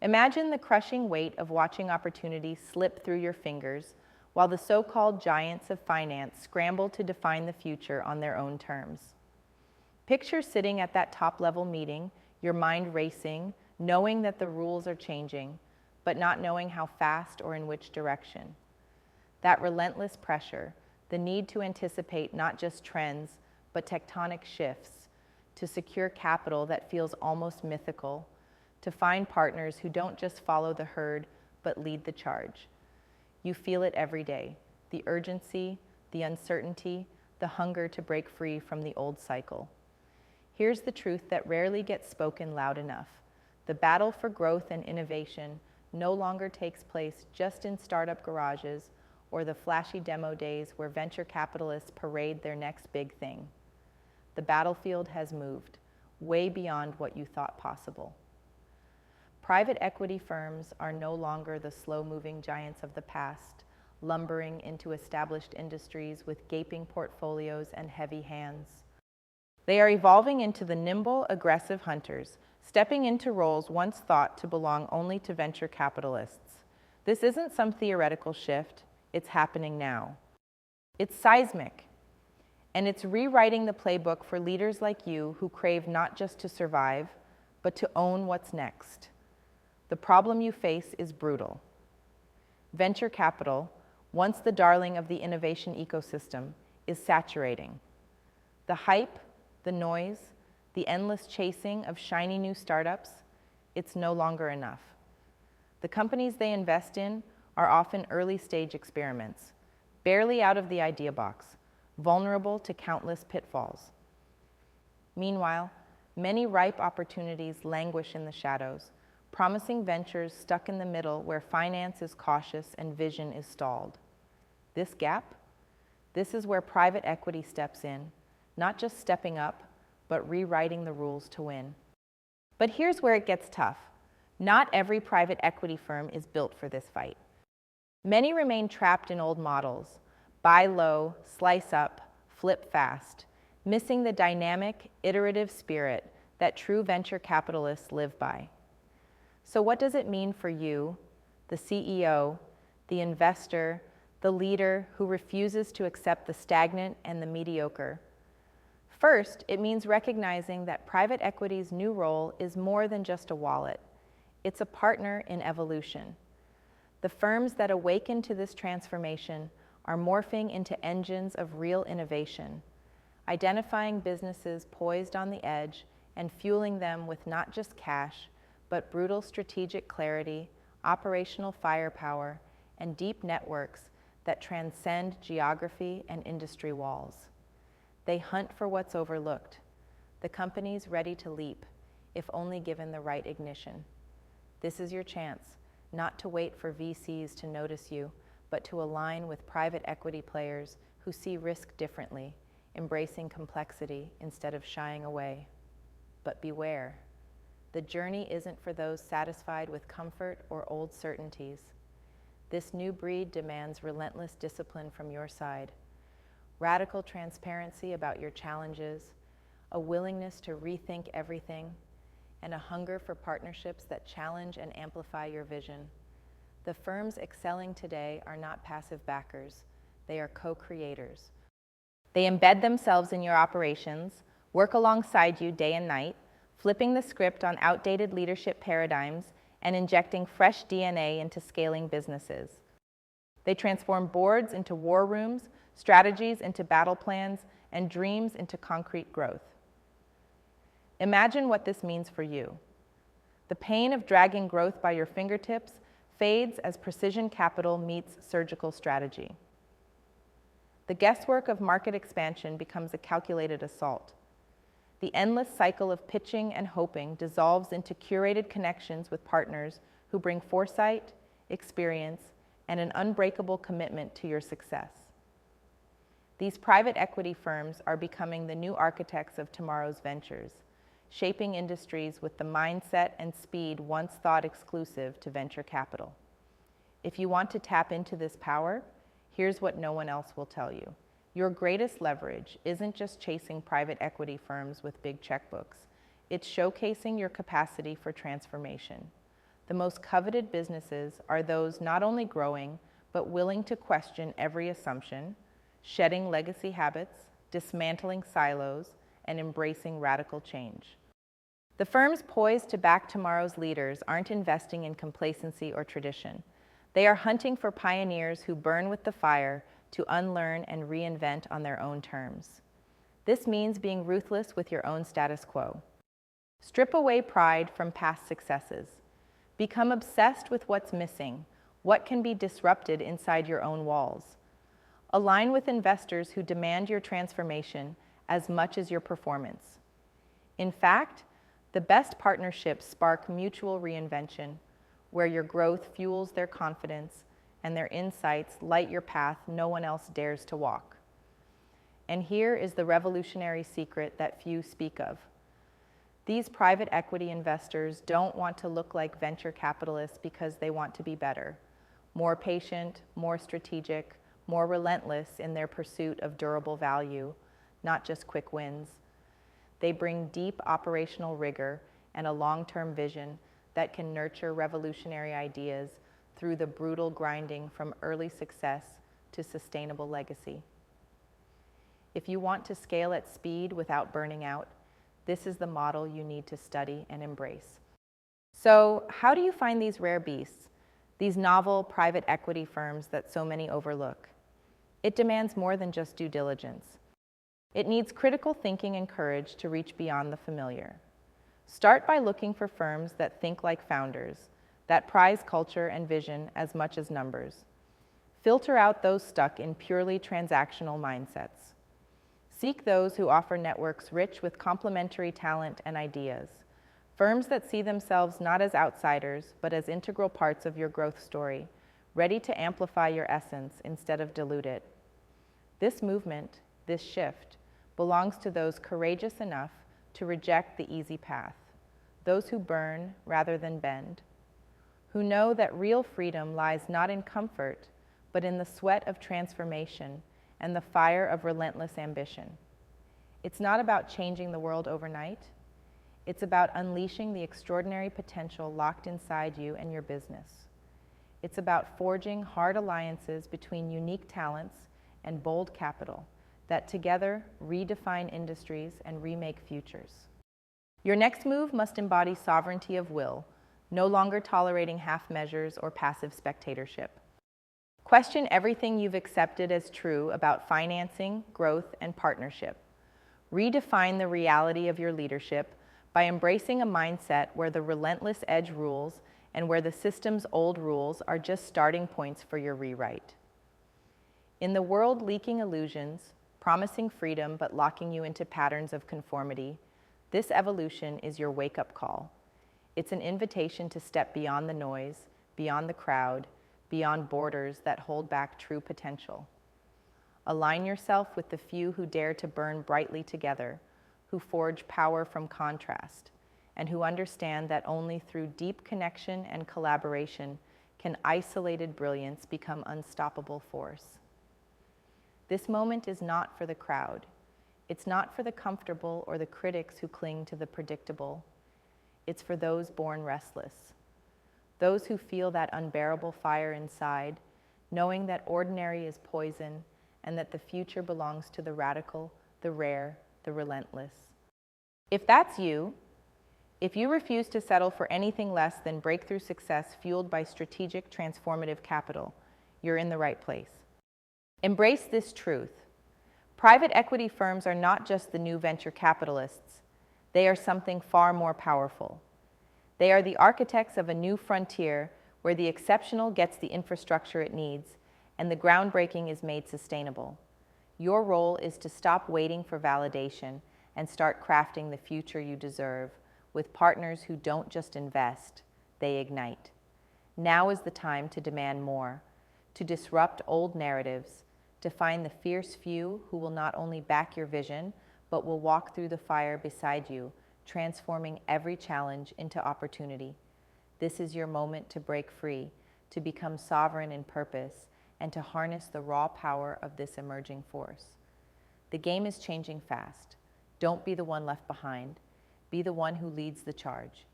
Imagine the crushing weight of watching opportunities slip through your fingers while the so-called giants of finance scramble to define the future on their own terms. Picture sitting at that top-level meeting, your mind racing, knowing that the rules are changing, but not knowing how fast or in which direction. That relentless pressure, the need to anticipate not just trends, but tectonic shifts, to secure capital that feels almost mythical, to find partners who don't just follow the herd, but lead the charge. You feel it every day, the urgency, the uncertainty, the hunger to break free from the old cycle. Here's the truth that rarely gets spoken loud enough. The battle for growth and innovation no longer takes place just in startup garages or the flashy demo days where venture capitalists parade their next big thing. The battlefield has moved, way beyond what you thought possible. Private equity firms are no longer the slow-moving giants of the past, lumbering into established industries with gaping portfolios and heavy hands. They are evolving into the nimble, aggressive hunters, stepping into roles once thought to belong only to venture capitalists. This isn't some theoretical shift, it's happening now. It's seismic, and it's rewriting the playbook for leaders like you who crave not just to survive, but to own what's next. The problem you face is brutal. Venture capital, once the darling of the innovation ecosystem, is saturating. The hype, the noise, the endless chasing of shiny new startups, it's no longer enough. The companies they invest in are often early-stage experiments, barely out of the idea box, vulnerable to countless pitfalls. Meanwhile, many ripe opportunities languish in the shadows, promising ventures stuck in the middle where finance is cautious and vision is stalled. This gap? This is where private equity steps in, not just stepping up, but rewriting the rules to win. But here's where it gets tough. Not every private equity firm is built for this fight. Many remain trapped in old models, buy low, slice up, flip fast, missing the dynamic, iterative spirit that true venture capitalists live by. So what does it mean for you, the CEO, the investor, the leader who refuses to accept the stagnant and the mediocre? First, it means recognizing that private equity's new role is more than just a wallet. It's a partner in evolution. The firms that awaken to this transformation are morphing into engines of real innovation, identifying businesses poised on the edge and fueling them with not just cash, but brutal strategic clarity, operational firepower, and deep networks that transcend geography and industry walls. They hunt for what's overlooked, the companies ready to leap, if only given the right ignition. This is your chance, not to wait for VCs to notice you, but to align with private equity players who see risk differently, embracing complexity instead of shying away. But beware. The journey isn't for those satisfied with comfort or old certainties. This new breed demands relentless discipline from your side, radical transparency about your challenges, a willingness to rethink everything, and a hunger for partnerships that challenge and amplify your vision. The firms excelling today are not passive backers, they are co-creators. They embed themselves in your operations, work alongside you day and night, flipping the script on outdated leadership paradigms and injecting fresh DNA into scaling businesses. They transform boards into war rooms, strategies into battle plans, and dreams into concrete growth. Imagine what this means for you. The pain of dragging growth by your fingertips fades as precision capital meets surgical strategy. The guesswork of market expansion becomes a calculated assault. The endless cycle of pitching and hoping dissolves into curated connections with partners who bring foresight, experience, and an unbreakable commitment to your success. These private equity firms are becoming the new architects of tomorrow's ventures, shaping industries with the mindset and speed once thought exclusive to venture capital. If you want to tap into this power, here's what no one else will tell you. Your greatest leverage isn't just chasing private equity firms with big checkbooks. It's showcasing your capacity for transformation. The most coveted businesses are those not only growing, but willing to question every assumption, shedding legacy habits, dismantling silos, and embracing radical change. The firms poised to back tomorrow's leaders aren't investing in complacency or tradition. They are hunting for pioneers who burn with the fire to unlearn and reinvent on their own terms. This means being ruthless with your own status quo. Strip away pride from past successes. Become obsessed with what's missing, what can be disrupted inside your own walls. Align with investors who demand your transformation as much as your performance. In fact, the best partnerships spark mutual reinvention, where your growth fuels their confidence and their insights light your path no one else dares to walk. And here is the revolutionary secret that few speak of. These private equity investors don't want to look like venture capitalists because they want to be better, more patient, more strategic, more relentless in their pursuit of durable value, not just quick wins. They bring deep operational rigor and a long-term vision that can nurture revolutionary ideas through the brutal grinding from early success to sustainable legacy. If you want to scale at speed without burning out, this is the model you need to study and embrace. So, how do you find these rare beasts, these novel private equity firms that so many overlook? It demands more than just due diligence. It needs critical thinking and courage to reach beyond the familiar. Start by looking for firms that think like founders, that prize culture and vision as much as numbers. Filter out those stuck in purely transactional mindsets. Seek those who offer networks rich with complementary talent and ideas. Firms that see themselves not as outsiders, but as integral parts of your growth story, ready to amplify your essence instead of dilute it. This movement, this shift, belongs to those courageous enough to reject the easy path, those who burn rather than bend, who know that real freedom lies not in comfort, but in the sweat of transformation and the fire of relentless ambition. It's not about changing the world overnight. It's about unleashing the extraordinary potential locked inside you and your business. It's about forging hard alliances between unique talents and bold capital that together redefine industries and remake futures. Your next move must embody sovereignty of will, no longer tolerating half measures or passive spectatorship. Question everything you've accepted as true about financing, growth, and partnership. Redefine the reality of your leadership by embracing a mindset where the relentless edge rules and where the system's old rules are just starting points for your rewrite. In the world leaking illusions, promising freedom but locking you into patterns of conformity, this evolution is your wake-up call. It's an invitation to step beyond the noise, beyond the crowd, beyond borders that hold back true potential. Align yourself with the few who dare to burn brightly together, who forge power from contrast, and who understand that only through deep connection and collaboration can isolated brilliance become unstoppable force. This moment is not for the crowd. It's not for the comfortable or the critics who cling to the predictable. It's for those born restless. Those who feel that unbearable fire inside, knowing that ordinary is poison and that the future belongs to the radical, the rare, the relentless. If that's you, if you refuse to settle for anything less than breakthrough success fueled by strategic transformative capital, you're in the right place. Embrace this truth. Private equity firms are not just the new venture capitalists. They are something far more powerful. They are the architects of a new frontier where the exceptional gets the infrastructure it needs and the groundbreaking is made sustainable. Your role is to stop waiting for validation and start crafting the future you deserve with partners who don't just invest, they ignite. Now is the time to demand more, to disrupt old narratives, to find the fierce few who will not only back your vision, but will walk through the fire beside you, transforming every challenge into opportunity. This is your moment to break free, to become sovereign in purpose, and to harness the raw power of this emerging force. The game is changing fast. Don't be the one left behind. Be the one who leads the charge.